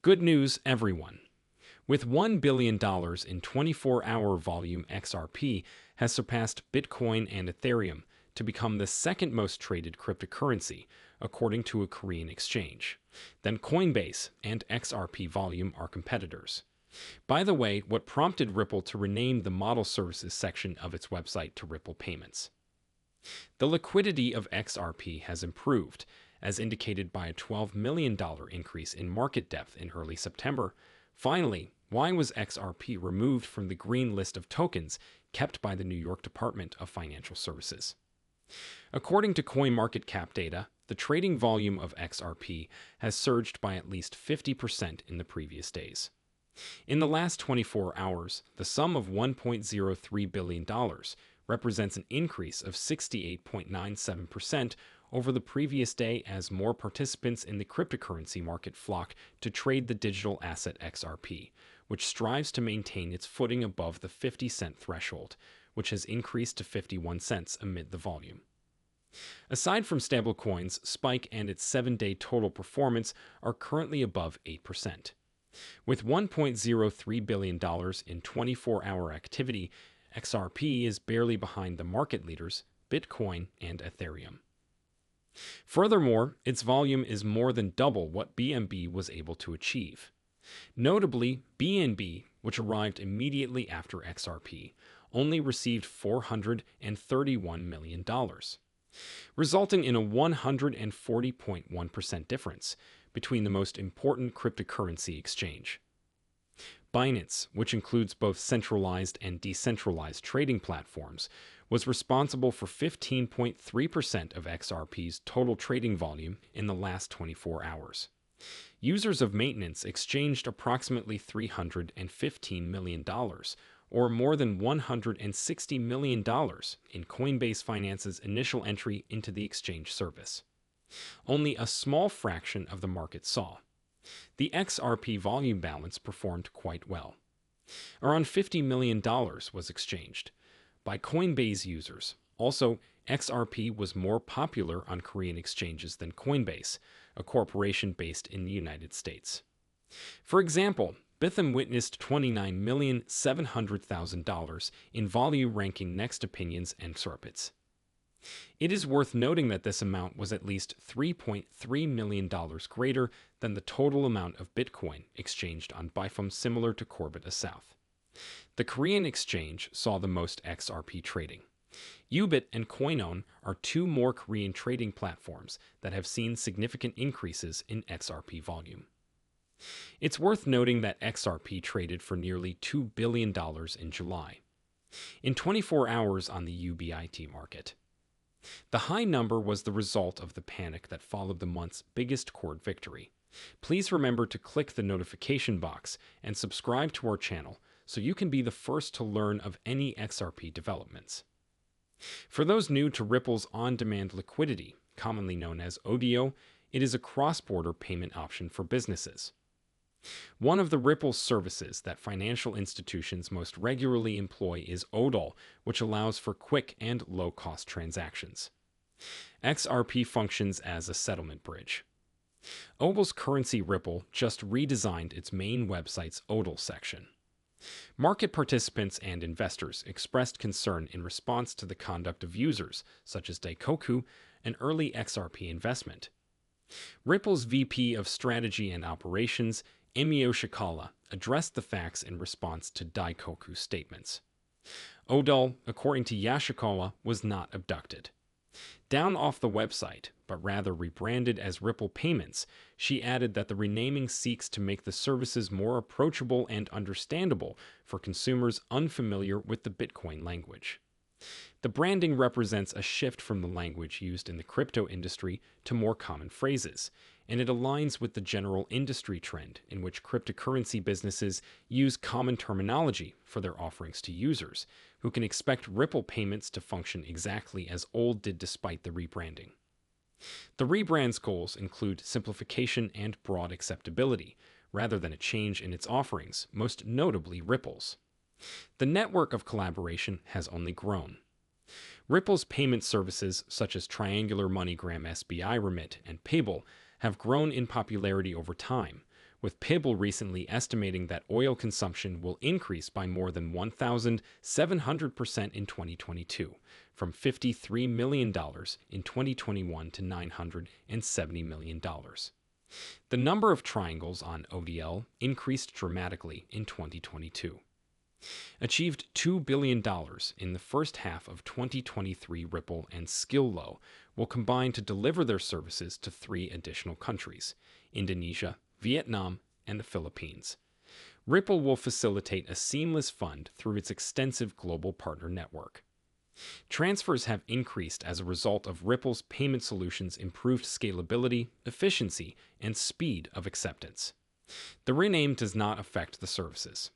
Good news, everyone. With $1 billion in 24-hour volume, XRP has surpassed Bitcoin and Ethereum to become the second most traded cryptocurrency, according to a Korean exchange. Then Coinbase and XRP volume are competitors. By the way, what prompted Ripple to rename the model services section of its website to Ripple Payments? The liquidity of XRP has improved, as indicated by a $12 million increase in market depth in early September. Finally, why was XRP removed from the green list of tokens kept by the New York Department of Financial Services? According to CoinMarketCap data, the trading volume of XRP has surged by at least 50% in the previous days. In the last 24 hours, the sum of $1.03 billion represents an increase of 68.97% over the previous day as more participants in the cryptocurrency market flock to trade the digital asset XRP, which strives to maintain its footing above the 50-cent threshold, which has increased to 51 cents amid the volume. Aside from stablecoins, Spike and its 7-day total performance are currently above 8%. With $1.03 billion in 24-hour activity, XRP is barely behind the market leaders, Bitcoin and Ethereum. Furthermore, its volume is more than double what BNB was able to achieve. Notably, BNB, which arrived immediately after XRP, only received $431 million, resulting in a 140.1% difference between the most important cryptocurrency exchange. Binance, which includes both centralized and decentralized trading platforms, was responsible for 15.3% of XRP's total trading volume in the last 24 hours. Users of maintenance exchanged approximately $315 million, or more than $160 million, in Coinbase Finance's initial entry into the exchange service. Only a small fraction of the market saw. The XRP volume balance performed quite well. Around $50 million was exchanged by Coinbase users. Also, XRP was more popular on Korean exchanges than Coinbase, a corporation based in the United States. For example, Bitham witnessed $29,700,000 in volume, ranking next to Pinions and XRPs. It is worth noting that this amount was at least $3.3 million greater than the total amount of Bitcoin exchanged on Bifam, similar to Corbett South. The Korean exchange saw the most XRP trading. Ubit and Coinon are two more Korean trading platforms that have seen significant increases in XRP volume. It's worth noting that XRP traded for nearly $2 billion in July, in 24 hours on the UBIT market. The high number was the result of the panic that followed the month's biggest court victory. Please remember to click the notification box and subscribe to our channel so you can be the first to learn of any XRP developments. For those new to Ripple's on-demand liquidity, commonly known as ODO, it is a cross-border payment option for businesses. One of the Ripple services that financial institutions most regularly employ is ODL, which allows for quick and low-cost transactions. XRP functions as a settlement bridge. ODL's currency Ripple just redesigned its main website's ODL section. Market participants and investors expressed concern in response to the conduct of users, such as Daikoku, an early XRP investment. Ripple's VP of Strategy and Operations, Emio Shikala, addressed the facts in response to Daikoku's statements. ODL, according to Yashikawa, was not abducted. Down off the website, but rather rebranded as Ripple Payments, she added that the renaming seeks to make the services more approachable and understandable for consumers unfamiliar with the Bitcoin language. The branding represents a shift from the language used in the crypto industry to more common phrases, and it aligns with the general industry trend in which cryptocurrency businesses use common terminology for their offerings to users, who can expect Ripple Payments to function exactly as old did despite the rebranding. The rebrand's goals include simplification and broad acceptability, rather than a change in its offerings, most notably Ripple's. The network of collaboration has only grown. Ripple's payment services, such as Triangular MoneyGram, SBI Remit, and Payable, have grown in popularity over time, with Pibble recently estimating that oil consumption will increase by more than 1,700% in 2022, from $53 million in 2021 to $970 million. The number of triangles on ODL increased dramatically in 2022. Achieved $2 billion in the first half of 2023, Ripple and Skillow will combine to deliver their services to 3 additional countries: Indonesia, Vietnam, and the Philippines. Ripple will facilitate a seamless fund through its extensive global partner network. Transfers have increased as a result of Ripple's payment solutions' improved scalability, efficiency, and speed of acceptance. The rename does not affect the services.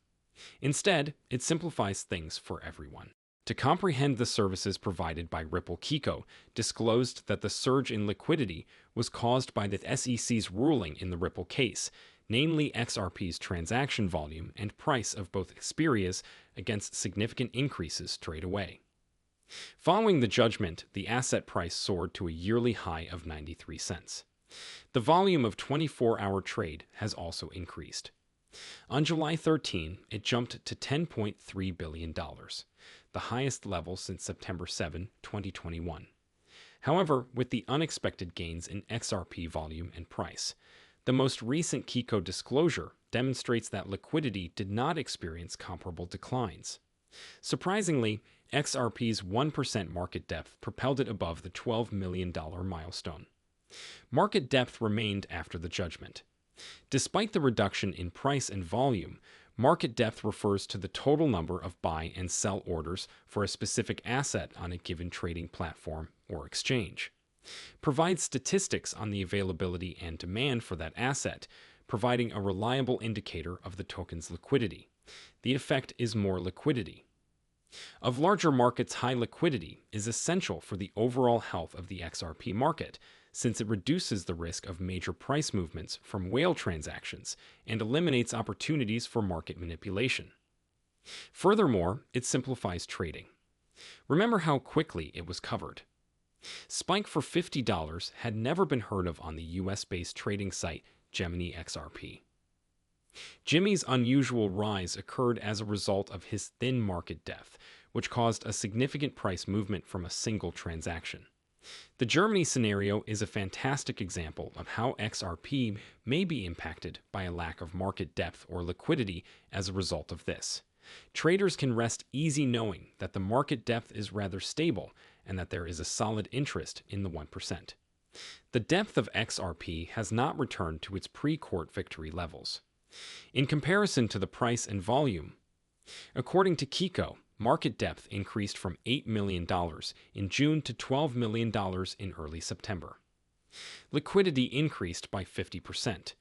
Instead, it simplifies things for everyone. To comprehend the services provided by Ripple, Kiko disclosed that the surge in liquidity was caused by the SEC's ruling in the Ripple case, namely XRP's transaction volume and price of both Xperia's against significant increases straight away. Following the judgment, the asset price soared to a yearly high of 93 cents. The volume of 24-hour trade has also increased. On July 13, it jumped to $10.3 billion, the highest level since September 7, 2021. However, with the unexpected gains in XRP volume and price, the most recent Kiko disclosure demonstrates that liquidity did not experience comparable declines. Surprisingly, XRP's 1% market depth propelled it above the $12 million milestone. Market depth remained after the judgment. Despite the reduction in price and volume, market depth refers to the total number of buy and sell orders for a specific asset on a given trading platform or exchange. Provides statistics on the availability and demand for that asset, providing a reliable indicator of the token's liquidity. The effect is more liquidity. Of larger markets, high liquidity is essential for the overall health of the XRP market, since it reduces the risk of major price movements from whale transactions and eliminates opportunities for market manipulation. Furthermore, it simplifies trading. Remember how quickly it was covered. Spike for $50 had never been heard of on the US-based trading site Gemini XRP. Jimmy's unusual rise occurred as a result of his thin market depth, which caused a significant price movement from a single transaction. The Germany scenario is a fantastic example of how XRP may be impacted by a lack of market depth or liquidity as a result of this. Traders can rest easy knowing that the market depth is rather stable and that there is a solid interest in the 1%. The depth of XRP has not returned to its pre-court victory levels. In comparison to the price and volume, according to Kiko, market depth increased from $8 million in June to $12 million in early September. Liquidity increased by 50%.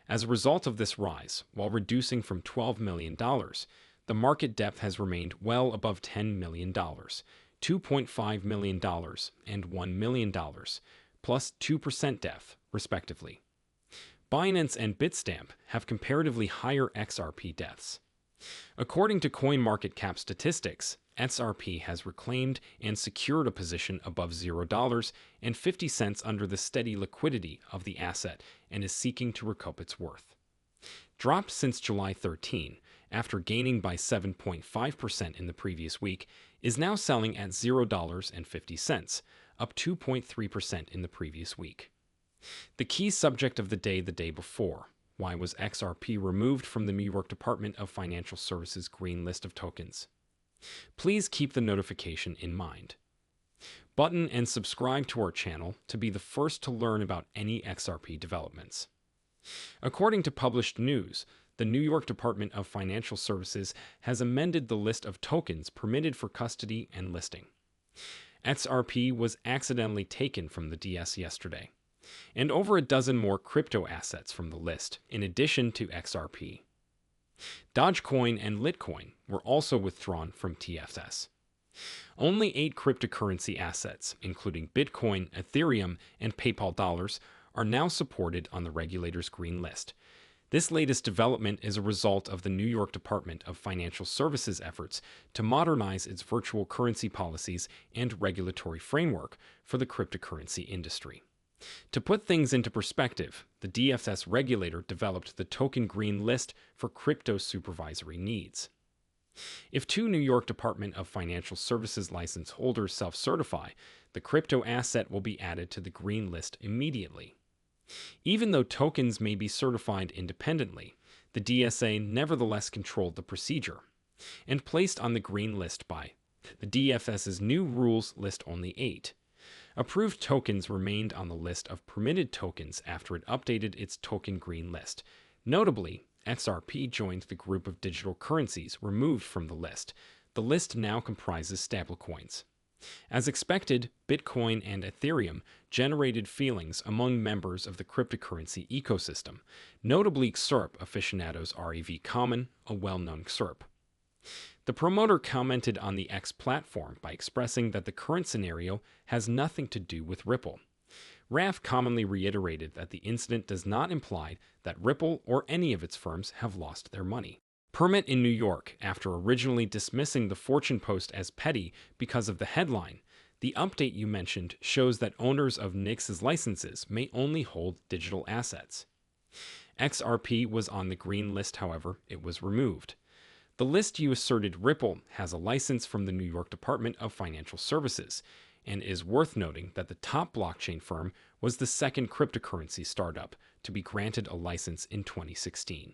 As a result of this rise, while reducing from $12 million, the market depth has remained well above $10 million, $2.5 million, and $1 million, plus 2% depth, respectively. Binance and Bitstamp have comparatively higher XRP depths. According to CoinMarketCap statistics, XRP has reclaimed and secured a position above $0.50 under the steady liquidity of the asset and is seeking to recoup its worth. Dropped since July 13, after gaining by 7.5% in the previous week, is now selling at $0.50, up 2.3% in the previous week. The key subject of the day before: why was XRP removed from the New York Department of Financial Services green list of tokens? Please keep the notification in mind. Button and subscribe to our channel to be the first to learn about any XRP developments. According to published news, the New York Department of Financial Services has amended the list of tokens permitted for custody and listing. XRP was accidentally taken from the DS yesterday, and over a dozen more crypto assets from the list, in addition to XRP. Dogecoin and Litecoin were also withdrawn from TFS. Only 8 cryptocurrency assets, including Bitcoin, Ethereum, and PayPal dollars, are now supported on the regulator's green list. This latest development is a result of the New York Department of Financial Services efforts to modernize its virtual currency policies and regulatory framework for the cryptocurrency industry. To put things into perspective, the DFS regulator developed the token green list for crypto supervisory needs. If two New York Department of Financial Services license holders self-certify, the crypto asset will be added to the green list immediately. Even though tokens may be certified independently, the DSA nevertheless controlled the procedure and placed on the green list by the DFS's new rules list only 8. Approved tokens remained on the list of permitted tokens after it updated its token green list. Notably, XRP joined the group of digital currencies removed from the list. The list now comprises stablecoins. As expected, Bitcoin and Ethereum generated feelings among members of the cryptocurrency ecosystem, notably XRP aficionados REV Common, a well-known XRP. The promoter commented on the X platform by expressing that the current scenario has nothing to do with Ripple. RAF commonly reiterated that the incident does not imply that Ripple or any of its firms have lost their money. Permit in New York, after originally dismissing the Fortune post as petty because of the headline, the update you mentioned shows that owners of NYX's licenses may only hold digital assets. XRP was on the green list, however, it was removed. The list you asserted Ripple has a license from the New York Department of Financial Services, and it is worth noting that the top blockchain firm was the second cryptocurrency startup to be granted a license in 2016.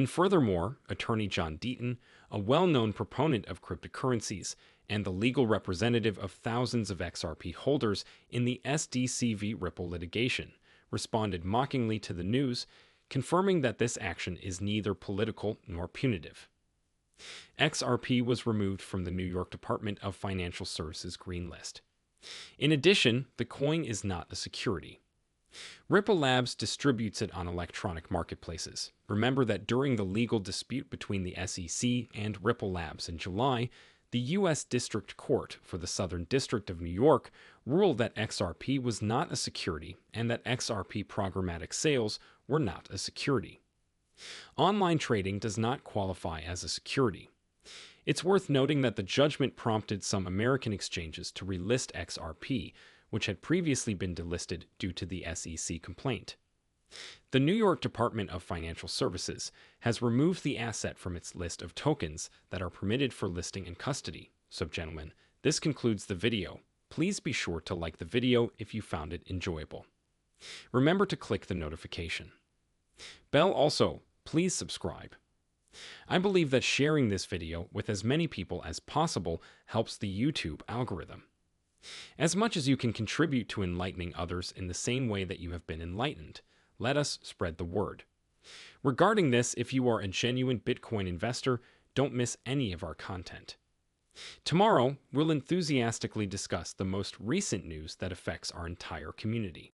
Furthermore, attorney John Deaton, a well-known proponent of cryptocurrencies and the legal representative of thousands of XRP holders in the SDCV Ripple litigation, responded mockingly to the news, confirming that this action is neither political nor punitive. XRP was removed from the New York Department of Financial Services green list. In addition, the coin is not a security. Ripple Labs distributes it on electronic marketplaces. Remember that during the legal dispute between the SEC and Ripple Labs in July, the U.S. District Court for the Southern District of New York ruled that XRP was not a security and that XRP programmatic sales were not a security. Online trading does not qualify as a security. It's worth noting that the judgment prompted some American exchanges to relist XRP, which had previously been delisted due to the SEC complaint. The New York Department of Financial Services has removed the asset from its list of tokens that are permitted for listing and custody. So, gentlemen, this concludes the video. Please be sure to like the video if you found it enjoyable. Remember to click the notification bell. Also, please subscribe. I believe that sharing this video with as many people as possible helps the YouTube algorithm. As much as you can contribute to enlightening others in the same way that you have been enlightened, let us spread the word. Regarding this, if you are a genuine Bitcoin investor, don't miss any of our content. Tomorrow, we'll enthusiastically discuss the most recent news that affects our entire community.